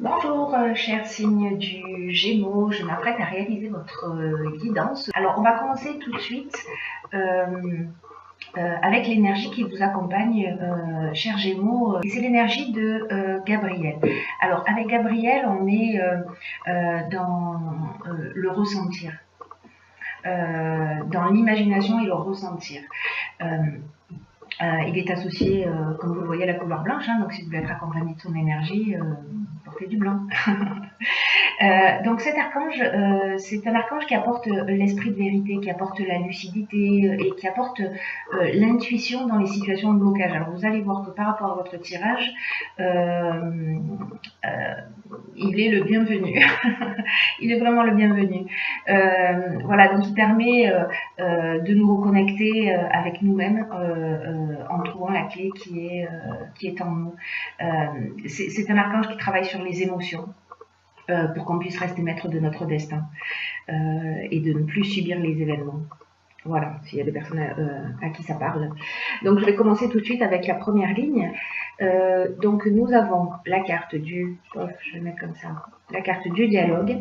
Bonjour, cher signe du Gémeaux, je m'apprête à réaliser votre guidance. Alors, on va commencer tout de suite avec l'énergie qui vous accompagne, cher Gémeaux. Et c'est l'énergie de Gabriel. Alors, avec Gabriel, on est dans le ressentir, dans l'imagination et le ressentir. Il est associé, comme vous le voyez, à la couleur blanche, hein, donc si vous voulez être accompagné de son énergie, portez du blanc. Donc cet archange, c'est un archange qui apporte l'esprit de vérité, qui apporte la lucidité et qui apporte l'intuition dans les situations de blocage. Alors vous allez voir que par rapport à votre tirage, il est le bienvenu. Il est vraiment le bienvenu. Voilà, donc il permet de nous reconnecter avec nous-mêmes en trouvant la clé qui est en nous. C'est un archange qui travaille sur les émotions. Pour qu'on puisse rester maître de notre destin et de ne plus subir les événements. Voilà, s'il y a des personnes à qui ça parle. Donc je vais commencer tout de suite avec la première ligne. Donc nous avons la carte du, je vais mettre comme ça, la carte du dialogue,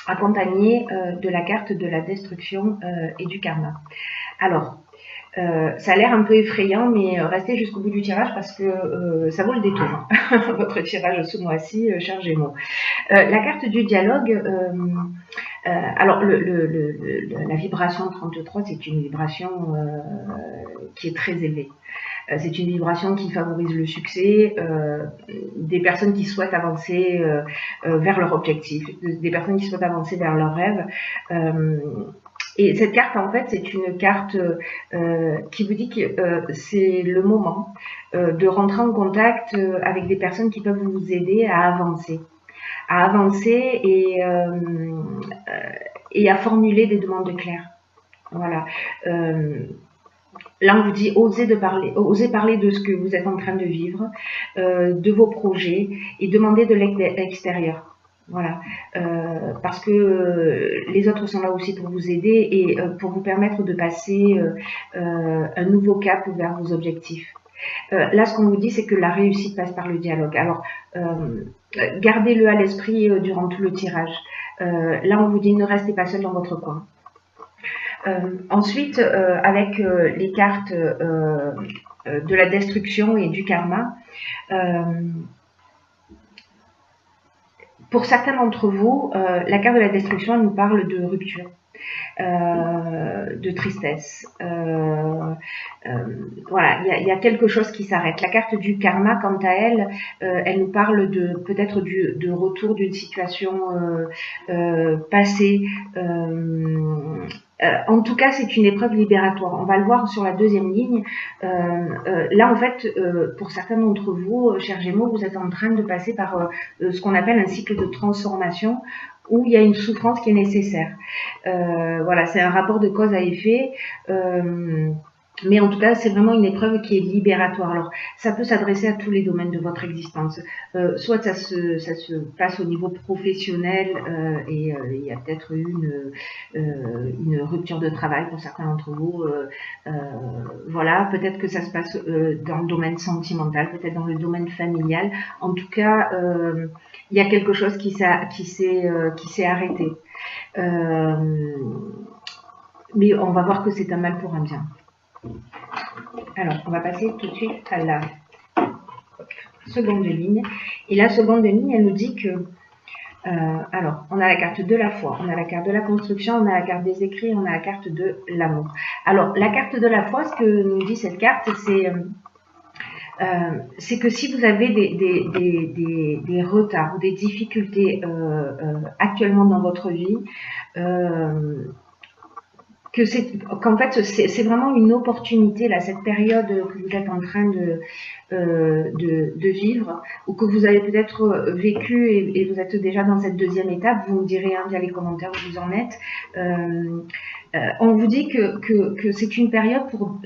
accompagnée de la carte de la destruction et du karma. Alors, ça a l'air un peu effrayant, mais restez jusqu'au bout du tirage parce que ça vaut le détour. Votre tirage ce mois-ci, cher Gémeaux. La carte du dialogue, alors la vibration 33, c'est une vibration qui est très élevée. C'est une vibration qui favorise le succès des personnes qui souhaitent avancer vers leur objectif, des personnes qui souhaitent avancer vers leurs rêves. Et cette carte, en fait, c'est une carte qui vous dit que c'est le moment de rentrer en contact avec des personnes qui peuvent vous aider à avancer et à formuler des demandes claires. Voilà. Là, on vous dit osez parler de ce que vous êtes en train de vivre, de vos projets et demandez de l'extérieur. Voilà, parce que les autres sont là aussi pour vous aider et pour vous permettre de passer un nouveau cap vers vos objectifs. Là, ce qu'on vous dit, c'est que la réussite passe par le dialogue. Alors, gardez-le à l'esprit durant tout le tirage. Là, on vous dit ne restez pas seul dans votre coin. Ensuite, avec les cartes de la destruction et du karma, pour certains d'entre vous, la carte de la destruction, elle nous parle de rupture. De tristesse. Voilà, il y a quelque chose qui s'arrête. La carte du karma, quant à elle, elle nous parle de peut-être de retour d'une situation passée. En tout cas, c'est une épreuve libératoire. On va le voir sur la deuxième ligne. Là, en fait, pour certains d'entre vous, chers Gémeaux, vous êtes en train de passer par ce qu'on appelle un cycle de transformation où il y a une souffrance qui est nécessaire. Voilà, c'est un rapport de cause à effet. Mais en tout cas, c'est vraiment une épreuve qui est libératoire. Alors, ça peut s'adresser à tous les domaines de votre existence. Soit ça se passe au niveau professionnel et il y a peut-être eu une rupture de travail pour certains d'entre vous. Voilà, peut-être que ça se passe dans le domaine sentimental, peut-être dans le domaine familial. En tout cas, il y a quelque chose qui s'est arrêté. Mais on va voir que c'est un mal pour un bien. Alors, on va passer tout de suite à la seconde ligne. Et la seconde ligne, elle nous dit que, alors, on a la carte de la foi, on a la carte de la construction, on a la carte des écrits, on a la carte de l'amour. Alors, la carte de la foi, ce que nous dit cette carte, c'est que si vous avez des retards ou des difficultés actuellement dans votre vie, qu'en fait c'est vraiment une opportunité là, cette période que vous êtes en train de vivre ou que vous avez peut-être vécu et vous êtes déjà dans cette deuxième étape. Vous me direz via les commentaires où vous en êtes. On vous dit que c'est une période pour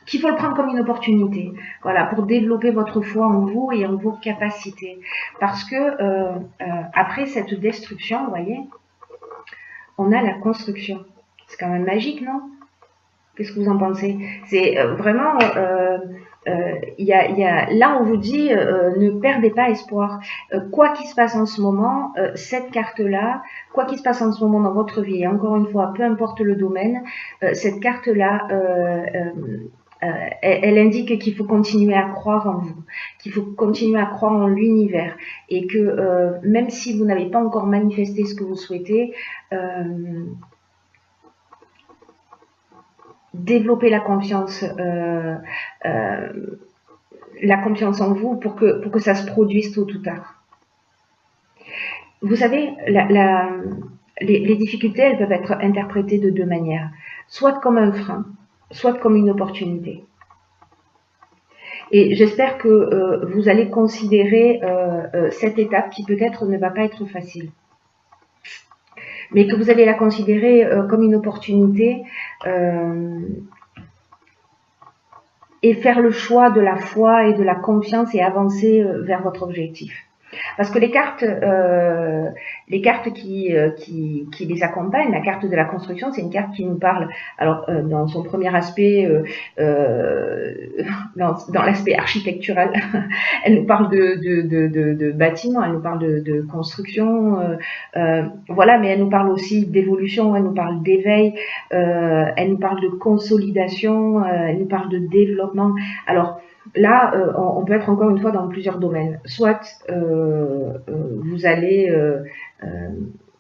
qu'il faut le prendre comme une opportunité, voilà, pour développer votre foi en vous et en vos capacités. Parce que après cette destruction, vous voyez, on a la construction. C'est quand même magique, non? Qu'est-ce que vous en pensez? C'est vraiment Là, on vous dit, ne perdez pas espoir. Quoi qu'il se passe en ce moment, cette carte-là, quoi qu'il se passe en ce moment dans votre vie, et encore une fois, peu importe le domaine, cette carte-là, elle indique qu'il faut continuer à croire en vous, qu'il faut continuer à croire en l'univers, et que même si vous n'avez pas encore manifesté ce que vous souhaitez, développer la confiance en vous pour que ça se produise tôt ou tard. Vous savez, les difficultés, elles peuvent être interprétées de deux manières, soit comme un frein, soit comme une opportunité. Et j'espère que vous allez considérer cette étape qui peut-être ne va pas être facile, mais que vous allez la considérer comme une opportunité et faire le choix de la foi et de la confiance et avancer vers votre objectif. Parce que les cartes qui les accompagnent, la carte de la construction, c'est une carte qui nous parle, alors dans son premier aspect, dans l'aspect architectural, elle nous parle de bâtiments, elle nous parle de construction, voilà, mais elle nous parle aussi d'évolution, elle nous parle d'éveil, elle nous parle de consolidation, elle nous parle de développement. Alors, là, on peut être encore une fois dans plusieurs domaines. Soit vous allez,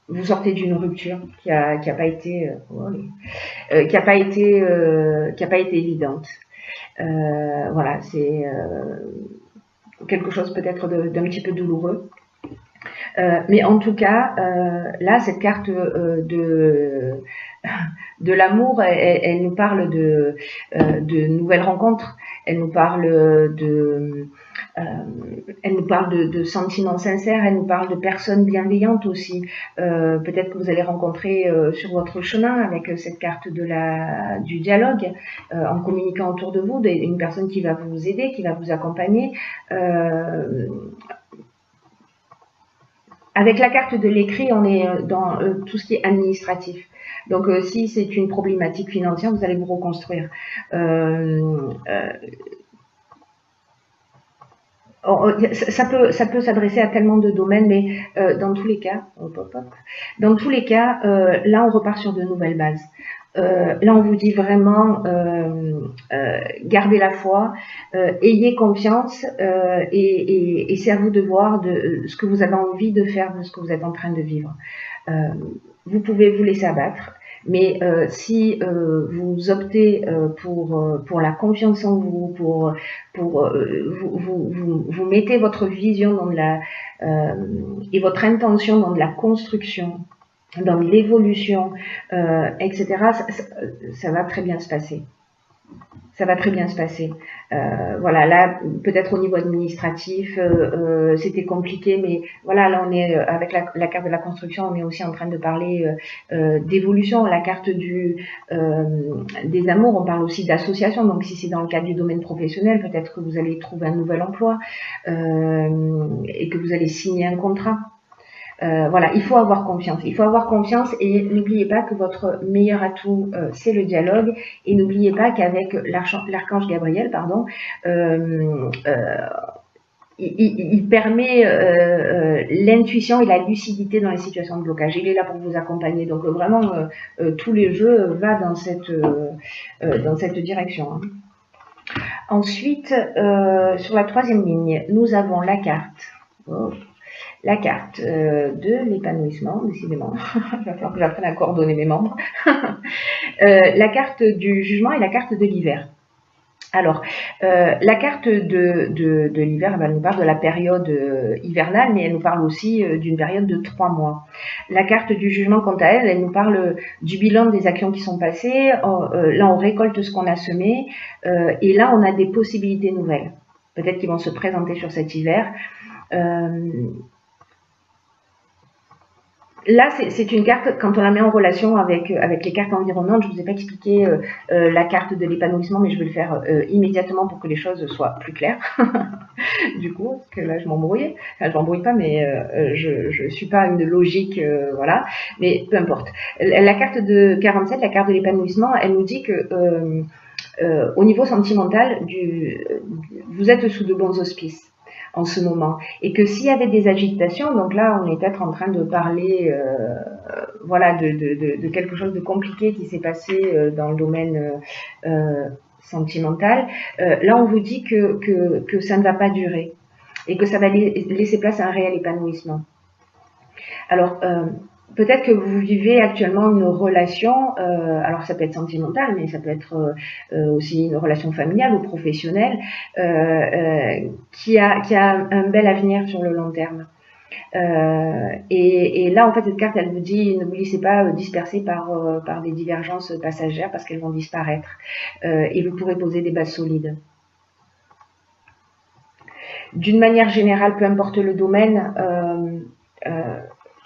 vous sortez d'une rupture qui a pas été évidente. Voilà, c'est quelque chose peut-être d'un petit peu douloureux. Mais en tout cas, là, cette carte de l'amour, elle nous parle de nouvelles rencontres. Elle nous parle de sentiments sincères, elle nous parle de personnes bienveillantes aussi. Peut-être que vous allez rencontrer sur votre chemin avec cette carte du dialogue, en communiquant autour de vous, une personne qui va vous aider, qui va vous accompagner. Avec la carte de l'écrit, on est dans tout ce qui est administratif. Donc, si c'est une problématique financière, vous allez vous reconstruire. Ça peut s'adresser à tellement de domaines, mais dans tous les cas, là, on repart sur de nouvelles bases. Là, on vous dit vraiment, gardez la foi, ayez confiance, et c'est à vous de voir de ce que vous avez envie de faire, de ce que vous êtes en train de vivre. Vous pouvez vous laisser abattre, mais si vous optez pour la confiance en vous, vous mettez votre vision dans et votre intention dans de la construction, dans l'évolution, etc., ça va très bien se passer. Ça va très bien se passer. Voilà, là, peut-être au niveau administratif, c'était compliqué, mais voilà, là, on est avec la carte de la construction, on est aussi en train de parler d'évolution. La carte des amours, on parle aussi d'association. Donc, si c'est dans le cadre du domaine professionnel, peut-être que vous allez trouver un nouvel emploi et que vous allez signer un contrat. Voilà, il faut avoir confiance. Il faut avoir confiance et n'oubliez pas que votre meilleur atout, c'est le dialogue. Et n'oubliez pas qu'avec l'archange Gabriel, pardon, il permet l'intuition et la lucidité dans les situations de blocage. Il est là pour vous accompagner. Donc vraiment, tous les jeux va dans cette direction. Hein. Ensuite, sur la troisième ligne, nous avons la carte. La carte de l'épanouissement, décidément. Il va falloir que j'apprenne à coordonner mes membres. La carte du jugement et la carte de l'hiver. Alors, la carte de l'hiver, elle nous parle de la période hivernale, mais elle nous parle aussi d'une période de 3 mois. La carte du jugement, quant à elle, elle nous parle du bilan des actions qui sont passées. Là, on récolte ce qu'on a semé, et là, on a des possibilités nouvelles. Peut-être qu'ils vont se présenter sur cet hiver. Là, c'est une carte, quand on la met en relation avec les cartes environnantes, je ne vous ai pas expliqué la carte de l'épanouissement, mais je vais le faire immédiatement pour que les choses soient plus claires. Du coup, parce que là, je m'embrouille. Enfin, je m'embrouille pas, mais je suis pas une logique, voilà. Mais peu importe. La carte de 47, la carte de l'épanouissement, elle nous dit que au niveau sentimental, vous êtes sous de bons auspices en ce moment, et que s'il y avait des agitations, donc là on est peut-être en train de parler voilà, de quelque chose de compliqué qui s'est passé dans le domaine sentimental, là on vous dit que ça ne va pas durer et que ça va laisser place à un réel épanouissement. Alors, peut-être que vous vivez actuellement une relation, alors ça peut être sentimental, mais ça peut être aussi une relation familiale ou professionnelle, qui a un bel avenir sur le long terme. Et là, en fait, cette carte, elle vous dit, ne vous laissez pas disperser par des divergences passagères parce qu'elles vont disparaître. Et vous pourrez poser des bases solides. D'une manière générale, peu importe le domaine,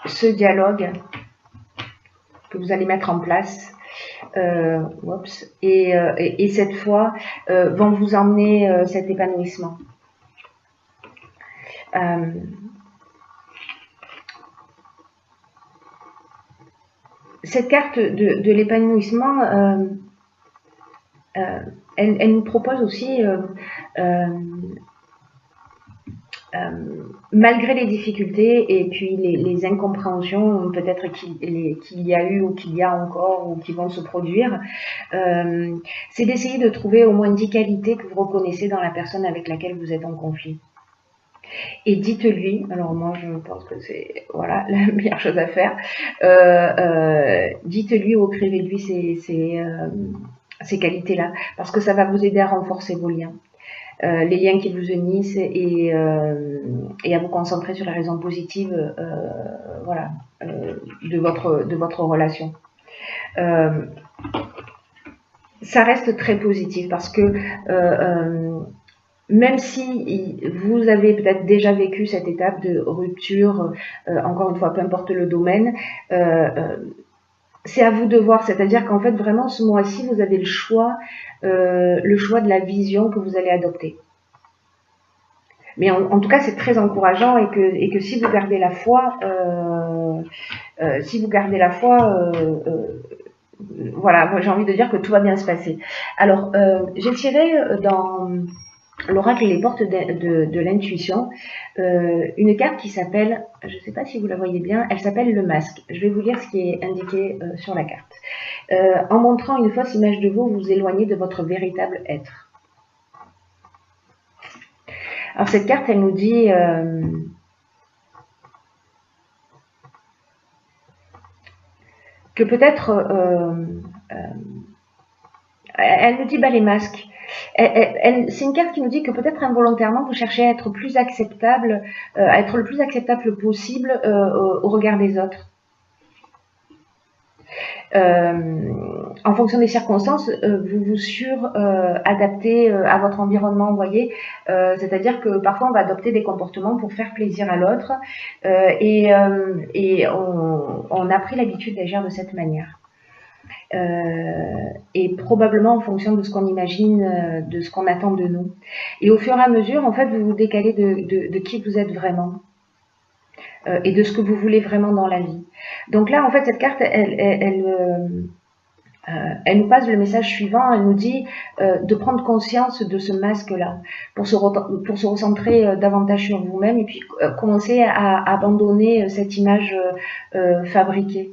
ce dialogue que vous allez mettre en place et cette fois vont vous emmener cet épanouissement. Cette carte de l'épanouissement, elle nous propose aussi malgré les difficultés et puis les incompréhensions peut-être qu'il y a eu ou qu'il y a encore ou qui vont se produire, c'est d'essayer de trouver au moins 10 qualités que vous reconnaissez dans la personne avec laquelle vous êtes en conflit. Et dites-lui, alors moi je pense que c'est voilà, la meilleure chose à faire, dites-lui ou écrivez-lui ces qualités-là, parce que ça va vous aider à renforcer vos liens. Les liens qui vous unissent et à vous concentrer sur les raisons positives voilà, de votre relation. Ça reste très positif parce que même si vous avez peut-être déjà vécu cette étape de rupture, encore une fois, peu importe le domaine, c'est à vous de voir, c'est-à-dire qu'en fait, vraiment, ce mois-ci, vous avez le choix de la vision que vous allez adopter. Mais en tout cas, c'est très encourageant et que si vous gardez la foi, voilà, j'ai envie de dire que tout va bien se passer. Alors, j'ai tiré dans l'oracle et les portes de l'intuition une carte qui s'appelle, je ne sais pas si vous la voyez bien, elle s'appelle le masque. Je vais vous lire ce qui est indiqué sur la carte. En montrant une fausse image de vous, vous vous éloignez de votre véritable être. Alors cette carte, elle nous dit que peut-être, elle nous dit les masques. C'est une carte qui nous dit que peut-être involontairement vous cherchez à être plus acceptable, à être le plus acceptable possible au regard des autres. En fonction des circonstances, vous vous adaptez à votre environnement, vous voyez. C'est-à-dire que parfois on va adopter des comportements pour faire plaisir à l'autre et on a pris l'habitude d'agir de cette manière. Et probablement en fonction de ce qu'on imagine, de ce qu'on attend de nous. Et au fur et à mesure, en fait, vous vous décalez de qui vous êtes vraiment et de ce que vous voulez vraiment dans la vie. Donc là, en fait, cette carte, elle nous passe le message suivant. Elle nous dit de prendre conscience de ce masque-là pour se recentrer davantage sur vous-même et puis commencer à abandonner cette image fabriquée.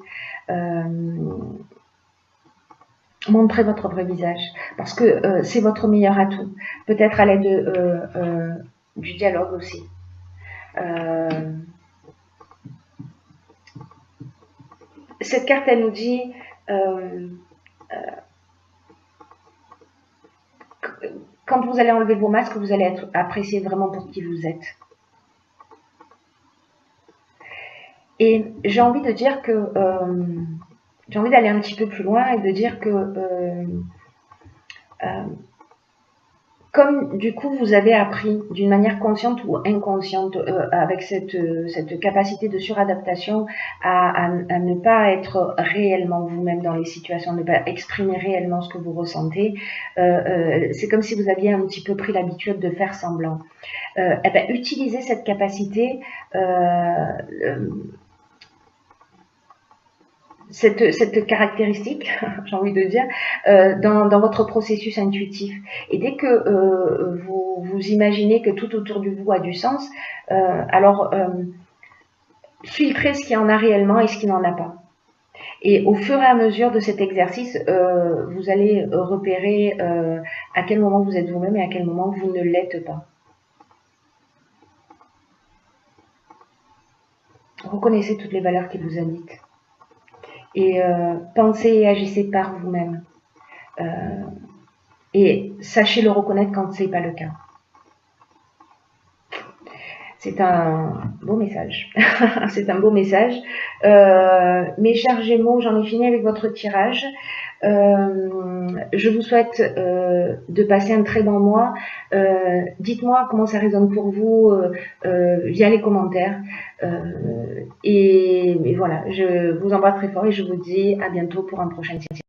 Montrez votre vrai visage parce que c'est votre meilleur atout. Peut-être à l'aide du dialogue aussi. Cette carte, elle nous dit quand vous allez enlever vos masques, vous allez être apprécié vraiment pour qui vous êtes. Et j'ai envie de dire que j'ai envie d'aller un petit peu plus loin et de dire que comme du coup vous avez appris d'une manière consciente ou inconsciente avec cette capacité de suradaptation à ne pas être réellement vous-même dans les situations, ne pas exprimer réellement ce que vous ressentez, c'est comme si vous aviez un petit peu pris l'habitude de faire semblant. Eh ben, utilisez cette capacité cette caractéristique, j'ai envie de dire, dans votre processus intuitif. Et dès que vous imaginez que tout autour de vous a du sens, alors filtrez ce qui en a réellement et ce qui n'en a pas. Et au fur et à mesure de cet exercice, vous allez repérer à quel moment vous êtes vous-même et à quel moment vous ne l'êtes pas. Reconnaissez toutes les valeurs qui vous habitent. Et pensez et agissez par vous-même. Et sachez le reconnaître quand ce n'est pas le cas. C'est un beau message. C'est un beau message. Mes chers Gémeaux, j'en ai fini avec votre tirage. Je vous souhaite de passer un très bon mois. Dites-moi comment ça résonne pour vous via les commentaires. Et voilà, je vous embrasse très fort et je vous dis à bientôt pour un prochain tirage.